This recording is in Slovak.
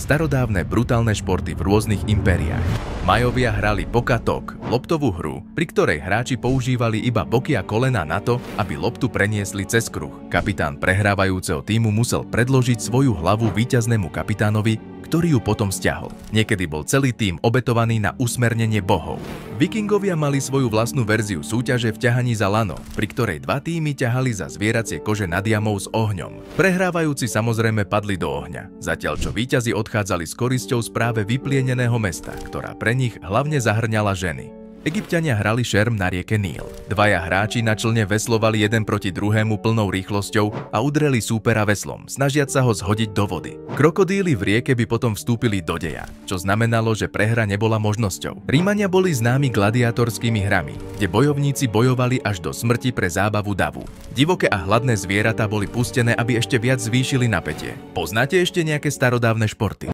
starodávne brutálne športy v rôznych impériách. Majovia hrali Poka-tok, loptovú hru, pri ktorej hráči používali iba boky a kolena na to, aby loptu preniesli cez kruh. Kapitán prehrávajúceho tímu musel predložiť svoju hlavu víťaznému kapitánovi, ktorý ju potom stiahol. Niekedy bol celý tím obetovaný na usmernenie bohov. Vikingovia mali svoju vlastnú verziu súťaže v ťahaní za lano, pri ktorej dva tímy ťahali za zvieracie kože nad jamou s ohňom. Prehrávajúci samozrejme padli do ohňa, zatiaľ čo víťazi odchádzali s korisťou z práve vyplieneného mesta, ktorá pre nich hlavne zahrňala ženy. Egypťania hrali šerm na rieke Níl. Dvaja hráči na člne veslovali jeden proti druhému plnou rýchlosťou a udreli súpera veslom, snažiac sa ho zhodiť do vody. Krokodíly v rieke by potom vstúpili do deja, čo znamenalo, že prehra nebola možnosťou. Rímania boli známi gladiátorskými hrami, kde bojovníci bojovali až do smrti pre zábavu davu. Divoké a hladné zvieratá boli pustené, aby ešte viac zvýšili napätie. Poznáte ešte nejaké starodávne športy?